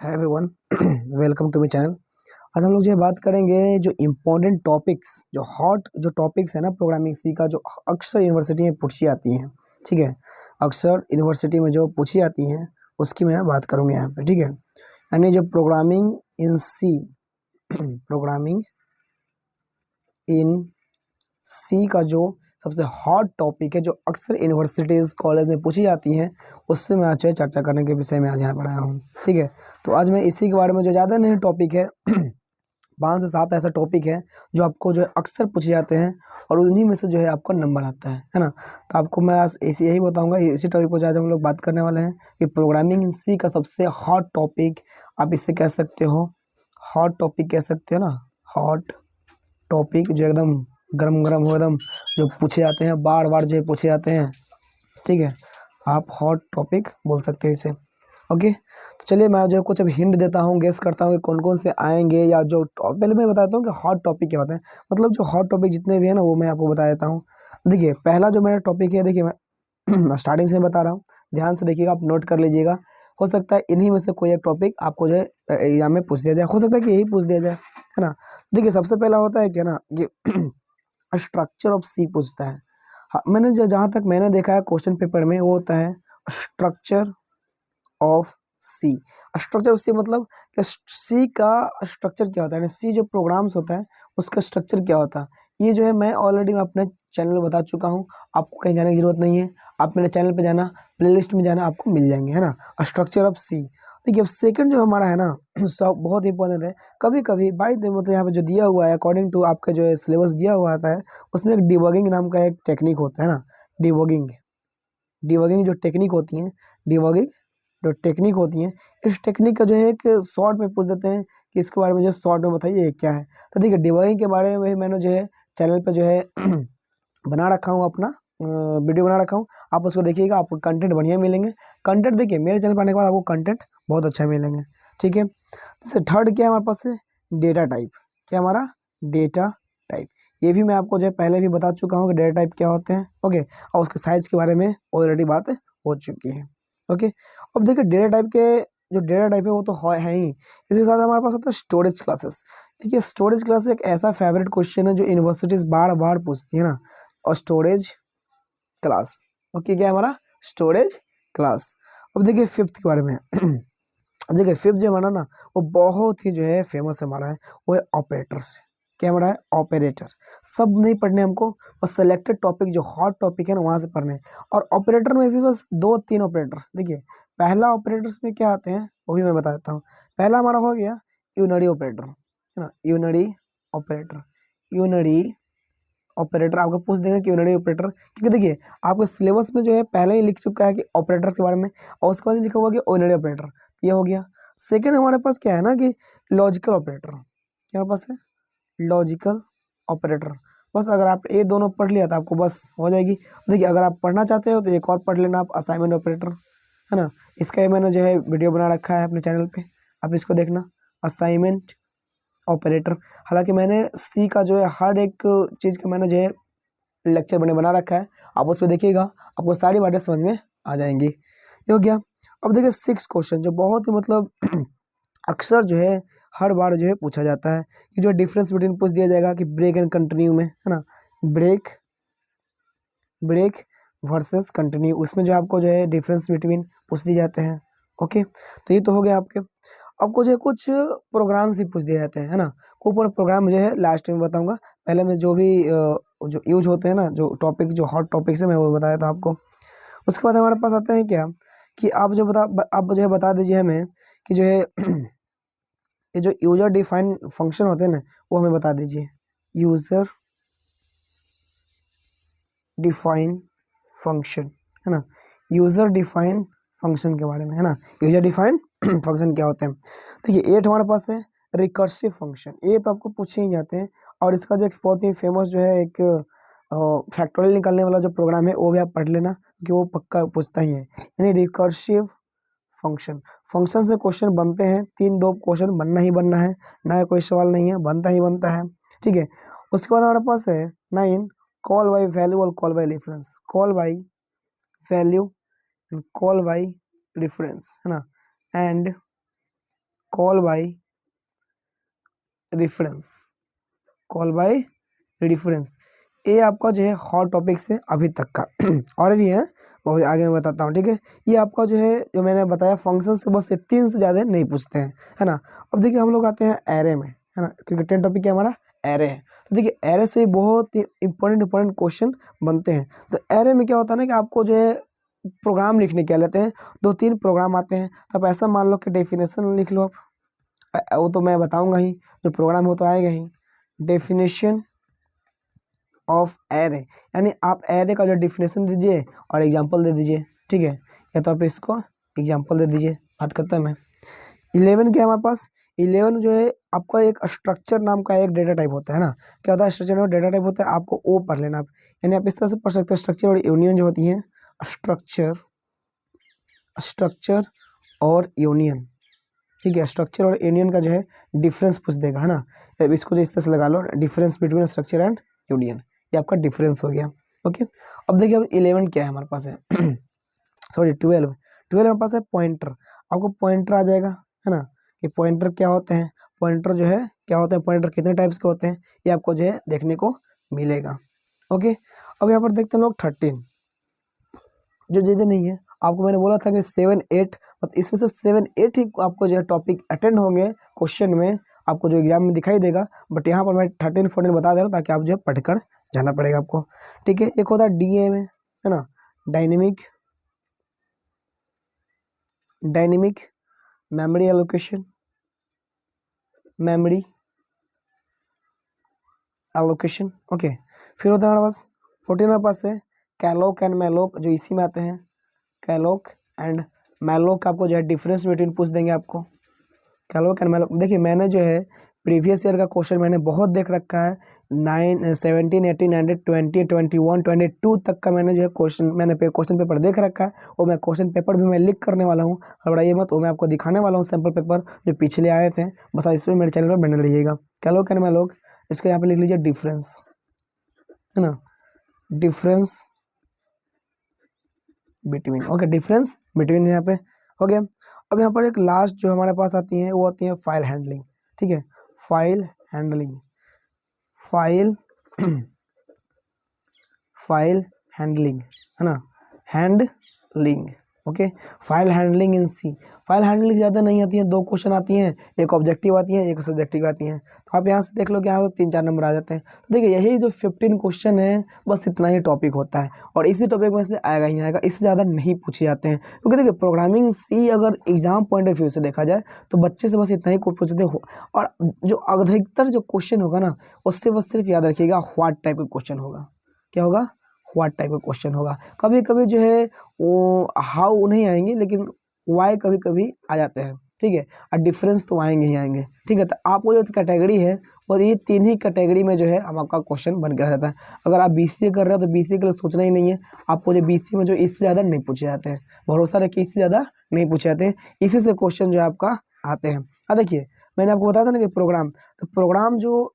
है everyone welcome to my channel. आज हम लोग जो है बात करेंगे जो इम्पोर्टेंट टॉपिक्स, जो हॉट जो टॉपिक्स है ना प्रोग्रामिंग सी का, जो अक्सर यूनिवर्सिटी में पूछी आती हैं। ठीक है, अक्सर यूनिवर्सिटी में जो पूछी आती हैं उसकी मैं बात करूँगा यहाँ पे। ठीक है, यानी जो programming in C programming in सी का जो सबसे हॉट टॉपिक है, जो अक्सर यूनिवर्सिटीज़ कॉलेज में पूछी जाती हैं, उससे मैं आज चर्चा करने के विषय में आज यहाँ पर आया हूँ। ठीक है, तो आज मैं इसी के बारे में, जो ज़्यादा नहीं टॉपिक है 5 से 7 ऐसा टॉपिक है जो आपको जो है अक्सर पूछे जाते हैं और उन्हीं में से जो है आपका नंबर आता है ना। तो आपको मैं आज इसी यही बताऊंगा, इसी टॉपिक पर आज हम लोग बात करने वाले हैं कि प्रोग्रामिंग इन सी का सबसे हॉट टॉपिक, आप इससे कह सकते हो हॉट टॉपिक कह सकते हो ना, हॉट टॉपिक जो एकदम गरम गरम हो, एकदम जो पूछे जाते हैं, बार बार जो पूछे जाते हैं। ठीक है, आप हॉट टॉपिक बोल सकते हो इसे। ओके, तो चलिए मैं जो कुछ अब हिंट देता हूँ, गेस करता हूँ कि कौन कौन से आएंगे, या जो पहले मैं बताता हूँ कि हॉट टॉपिक क्या होता है। मतलब जो हॉट टॉपिक जितने भी है ना वो मैं आपको बता देता हूँ। देखिए पहला जो मेरा टॉपिक है, देखिए मैं स्टार्टिंग से बता रहा हूँ, ध्यान से देखिएगा, आप नोट कर लीजिएगा। हो सकता है इन्हीं में से कोई एक टॉपिक आपको जो है एग्जाम में पूछ दिया जाए, हो सकता है कि यही पूछ दिया जाए, है ना। देखिए सबसे पहला होता है क्या ना, कि स्ट्रक्चर ऑफ सी पूछता है। हाँ, मैंने जहाँ तक मैंने देखा है क्वेश्चन पेपर में, वो होता है structure of C. Structure of C मतलब कि सी का स्ट्रक्चर क्या होता है, सी जो प्रोग्राम्स होता है उसका स्ट्रक्चर क्या होता है। ये जो है मैं ऑलरेडी अपने चैनल में बता चुका हूँ, आपको कहीं जाने की जरूरत नहीं है। आप मेरे चैनल पे जाना, प्लेलिस्ट में जाना, आपको मिल जाएंगे, है ना, स्ट्रक्चर ऑफ सी। देखिए अब सेकंड जो हमारा है ना सब बहुत इंपॉर्टेंट है। कभी कभी बाई मतलब यहाँ पे जो दिया हुआ है अकॉर्डिंग टू आपका जो है सिलेबस दिया हुआ आता है, उसमें एक डिबगिंग नाम का एक टेक्निक होता है ना। डिबगिंग डिबगिंग जो टेक्निक होती है, डिबगिंग जो टेक्निक होती है, इस टेक्निक का जो है एक शॉर्ट में पूछ देते हैं कि इसके बारे में जो शॉर्ट में बताइए ये क्या है। तो देखिए डिबगिंग के बारे में मैंने जो है चैनल पे जो है बना रखा हूँ, अपना वीडियो बना रखा हूँ, आप उसको देखिएगा, आपको कंटेंट बढ़िया मिलेंगे। कंटेंट देखिए मेरे चैनल पर आने के बाद आपको कंटेंट बहुत अच्छा मिलेंगे। ठीक है, जैसे थर्ड क्या है हमारे पास है, डेटा टाइप। क्या हमारा डेटा टाइप, ये भी मैं आपको जो है पहले भी बता चुका हूँ कि डेटा टाइप क्या होते हैं। ओके, और उसके साइज के बारे में ऑलरेडी बात हो चुकी है। ओके, अब देखिए डेटा टाइप के जो डेटा टाइप है वो तो है ही, इसके साथ हमारे पास होता है स्टोरेज क्लासेस। देखिए स्टोरेज क्लास एक ऐसा फेवरेट क्वेश्चन है जो यूनिवर्सिटीज बार बार पूछती है ना, और स्टोरेज क्लास। ओके, क्या है हमारा स्टोरेज क्लास। अब देखिए फिफ्थ के बारे में देखिए फिफ्थ जो हमारा ना वो बहुत ही जो है फेमस हमारा है, वो है ऑपरेटर्स। क्या हमारा है, ऑपरेटर। सब नहीं पढ़ने हमको, बस सेलेक्टेड टॉपिक जो हॉट टॉपिक है ना वहाँ से पढ़ने। और ऑपरेटर में भी बस 2-3 ऑपरेटर्स। देखिए पहला ऑपरेटर्स में क्या आते हैं वो भी मैं बता देता हूँ। पहला हमारा हो गया यूनरी ऑपरेटर, है ना, यूनरी ऑपरेटर। यूनरी ऑपरेटर आपको पूछ देंगे कि यूनरी ऑपरेटर, क्योंकि देखिए आपके सिलेबस में जो है पहले ही लिख चुका है कि ऑपरेटर के बारे में, और उसके बाद लिखा हुआ कि यूनरी ऑपरेटर। ये हो गया। सेकंड हमारे पास क्या है ना कि लॉजिकल ऑपरेटर। क्या हमारे पास है, लॉजिकल ऑपरेटर। बस अगर आप ये दोनों पढ़ लिया तो आपको बस हो जाएगी। देखिए अगर आप पढ़ना चाहते हो तो एक और पढ़ लेना, आप असाइनमेंट ऑपरेटर, है ना। इसका ही मैंने जो है वीडियो बना रखा है अपने चैनल पे, आप इसको देखना, असाइनमेंट ऑपरेटर। हालांकि मैंने सी का जो है हर एक चीज़ का मैंने जो है लेक्चर बना रखा है, आप उसमें देखिएगा, आपको सारी बातें समझ में आ जाएंगी। ये हो गया। अब देखिए 6 क्वेश्चन जो बहुत ही मतलब अक्सर जो है हर बार जो है पूछा जाता है, कि जो डिफरेंस बिटवीन पूछ दिया जाएगा कि ब्रेक एंड कंटिन्यू में, है ना, ब्रेक ब्रेक वर्सेस कंटिन्यू, उसमें जो आपको जो है डिफरेंस बिटवीन पूछ दिए जाते हैं। ओके, तो ये तो हो गया आपके। आपको जो है कुछ प्रोग्राम्स ही पूछ दिए जाते हैं, है ना। कोई प्रोग्राम मुझे है लास्ट में बताऊंगा, पहले मैं जो भी जो यूज होते हैं ना, जो टॉपिक जो हॉट टॉपिक्स है मैं वो बताया था आपको। उसके बाद हमारे पास आते हैं क्या, कि आप जो है बता दीजिए हमें कि जो है ये जो यूजर डिफाइन फंक्शन होते हैं ना वो हमें बता दीजिए। यूजर डिफाइन फंक्शन, है ना, यूजर डिफाइन फंक्शन के बारे में, है ना, यूजर डिफाइन फंक्शन क्या होते हैं। देखिए 8 हमारे पास है रिकर्सिव फंक्शन। ये तो आपको पूछे ही जाते हैं, और इसका जो एक बहुत ही फेमस जो है एक फैक्टोरियल निकालने वाला जो प्रोग्राम है वो भी आप पढ़ लेना, कि वो पक्का पूछता ही है। यानी रिकर्सिव फंक्शन, फंक्शन से क्वेश्चन बनते हैं, 3-2 क्वेश्चन बनना ही बनना है, नया कोई सवाल नहीं है, बनता ही बनता है। ठीक है, उसके बाद हमारे पास है 9 कॉल बाई वैल्यू और call by reference. Call by value and call by reference, है ना, and call by reference, call by reference, ये आपका जो है हॉट टॉपिक्स है अभी तक का। और भी है वो भी आगे मैं बताता हूँ, ठीक है। ये आपका जो है जो मैंने बताया फंक्शन से बस ये 3 से ज़्यादा नहीं पूछते हैं, है ना। अब देखिए हम लोग आते हैं एरे में, है ना, क्योंकि 10 टॉपिक क्या हमारा एरे है। तो देखिए एरे से बहुत ही इंपॉर्टेंट क्वेश्चन बनते हैं। तो एरे में क्या होता है ना कि आपको जो है प्रोग्राम लिखने क्या लेते हैं, 2-3 प्रोग्राम आते हैं। तो आप ऐसा मान लो कि डेफिनेशन लिख लो आप, वो तो मैं बताऊंगा ही, जो प्रोग्राम हो तो आएगा ही। डेफिनेशन ऑफ एरे, यानी आप एरे का जो डेफिनेशन दीजिए और एग्जांपल दे दीजिए, ठीक है। या तो आप इसको एग्जांपल दे दीजिए। बात करता मैं 11 क्या है हमारे पास, 11 जो है आपका एक स्ट्रक्चर नाम का एक डेटा टाइप होता है ना। क्या होता है स्ट्रक्चर में डेटा टाइप होता है, आपको वो पढ़ लेना आप, यानी आप इस तरह से पढ़ सकते हैं स्ट्रक्चर और यूनियन जो होती है, स्ट्रक्चर स्ट्रक्चर और यूनियन, ठीक है। स्ट्रक्चर और यूनियन का जो है डिफरेंस पूछ देगा, है ना। अब इसको जो इस तरह से लगा लो, difference between structure and union, ये आपका डिफरेंस हो गया। ओके, अब देखिए अब 11 क्या है हमारे पास है सॉरी 12 हमारे पास है पॉइंटर। आपको पॉइंटर आ जाएगा, है ना, कि पॉइंटर क्या होते हैं, पॉइंटर जो है क्या होते हैं, पॉइंटर कितने टाइप्स के होते हैं, ये आपको जो है देखने को मिलेगा। ओके, अब यहाँ पर देखते हैं लोग 13 जो ज़्यादा नहीं है। आपको मैंने बोला था कि 7-8, मतलब इसमें से 7-8 ही आपको जो है टॉपिक अटेंड होंगे क्वेश्चन में, आपको जो एग्जाम में दिखाई देगा। बट यहाँ पर मैं 13-14 बता दे रहा हूँ ताकि आप जो है पढ़कर जाना पड़ेगा आपको, ठीक है। एक होता है डीए में, है ना, डायनेमिक मेमोरी एलोकेशन, ओके। फिर होता है हमारे पास 14 हमारे पास है कैलोक एंड मैलोक, जो इसी में आते हैं, कैलोक एंड मैलोक। आपको जो है डिफरेंस बिटवीन पूछ देंगे आपको, कैलोक एंड मैलोक। देखिए मैंने जो है प्रीवियस ईयर का क्वेश्चन मैंने बहुत देख रखा है, 9, 17, 18, 19, 20, 21, 22 तक का मैंने जो है क्वेश्चन पेपर देख रखा है। और मैं क्वेश्चन पेपर भी मैं लिख करने वाला हूँ, हड़बड़ाइए मत, वो मैं आपको दिखाने वाला हूँ सैम्पल पेपर जो पिछले आए थे। बस इसमें मेरे चैनल पर बने रहिएगा। कैलोक एंड मैलोक, इसका यहाँ पे लिख लीजिए डिफरेंस, है ना, difference between, okay, difference between यहाँ पे हो गया। अब यहाँ पर एक लास्ट जो हमारे पास आती है वो आती है फाइल हैंडलिंग, ठीक है। फाइल हैंडलिंग, फाइल हैंडलिंग, है ना, handling, okay. File handling in C, file handling ज़्यादा नहीं आती है, 2 क्वेश्चन आती हैं, एक ऑब्जेक्टिव आती है, एक सब्जेक्टिव आती है। तो आप यहाँ से देख लो कि यहाँ 3-4 नंबर आ जाते हैं। तो देखिए यही जो 15 क्वेश्चन है, बस इतना ही टॉपिक होता है, और इसी टॉपिक में से आएगा ही आएगा, इससे ज़्यादा नहीं पूछे जाते हैं। क्योंकि देखिए प्रोग्रामिंग सी अगर एग्जाम पॉइंट ऑफ व्यू से देखा जाए तो बच्चे से बस इतना ही पूछते हो, और जो अधिकतर जो क्वेश्चन होगा ना, उससे बस सिर्फ याद रखिएगा व्हाट टाइप का क्वेश्चन होगा, क्या होगा, व्हाट टाइप का क्वेश्चन होगा। कभी कभी जो है वो हाउ नहीं आएंगे, लेकिन वाई कभी कभी आ जाते हैं, ठीक है। और डिफरेंस तो आएंगे ही आएंगे, ठीक है। तो आपको जो कैटेगरी है और ये 3 ही कैटेगरी में जो है हम आपका क्वेश्चन बन के रह जाता है। अगर आप बीसीए कर रहे हो तो बीसीए के लिए सोचना ही नहीं है, आपको जो बीसीए में जो इससे ज़्यादा नहीं पूछे जाते हैं, भरोसा रखिए इससे ज़्यादा नहीं पूछे जाते हैं, इसी से क्वेश्चन जो है आपका आते हैं। देखिए मैंने आपको बताया था ना कि प्रोग्राम, तो प्रोग्राम जो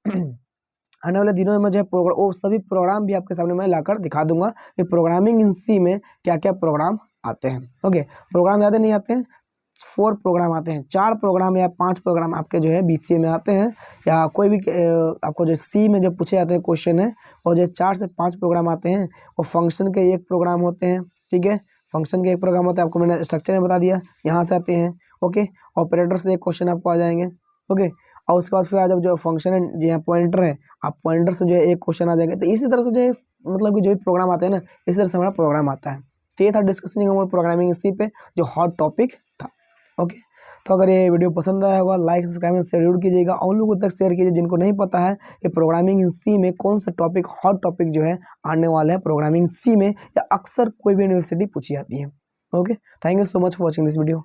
आने वाले दिनों में जो है वो सभी प्रोग्राम भी आपके सामने मैं लाकर दिखा दूंगा कि प्रोग्रामिंग इन सी में क्या क्या प्रोग्राम आते हैं। ओके, प्रोग्राम ज़्यादा नहीं आते हैं, 4 प्रोग्राम आते हैं, 4 प्रोग्राम या 5 प्रोग्राम आपके जो है बीसीए में आते हैं, या कोई भी आपको जो सी में जो पूछे जाते हैं क्वेश्चन है, और जो 4 से 5 प्रोग्राम आते हैं। और फंक्शन के 1 प्रोग्राम होते हैं, ठीक है, फंक्शन के 1 प्रोग्राम होता है, आपको मैंने स्ट्रक्चर में बता दिया, यहाँ से आते हैं। ओके, ऑपरेटर से 1 क्वेश्चन आपको आ जाएंगे। ओके, और उसके बाद फिर आज जो फंक्शन है जो यहाँ पॉइंटर है, आप पॉइंटर से जो है 1 क्वेश्चन आ जाएगा। तो इसी तरह से जो है मतलब कि जो भी प्रोग्राम आते हैं ना, इसी तरह से हमारा प्रोग्राम आता है। तो ये था डिस्कशनिंग हमारे प्रोग्रामिंग सी पे जो हॉट टॉपिक था। ओके, तो अगर ये वीडियो पसंद आया होगा लाइक सब्सक्राइब शेयर जरूर कीजिएगा, और उन लोगों तक शेयर कीजिए जिनको नहीं पता है कि प्रोग्रामिंग इन सी में कौन सा टॉपिक हॉट टॉपिक जो है आने वाला है प्रोग्रामिंग सी में, या अक्सर कोई भी यूनिवर्सिटी पूछी जाती है। Okay, thank you so much for watching this video.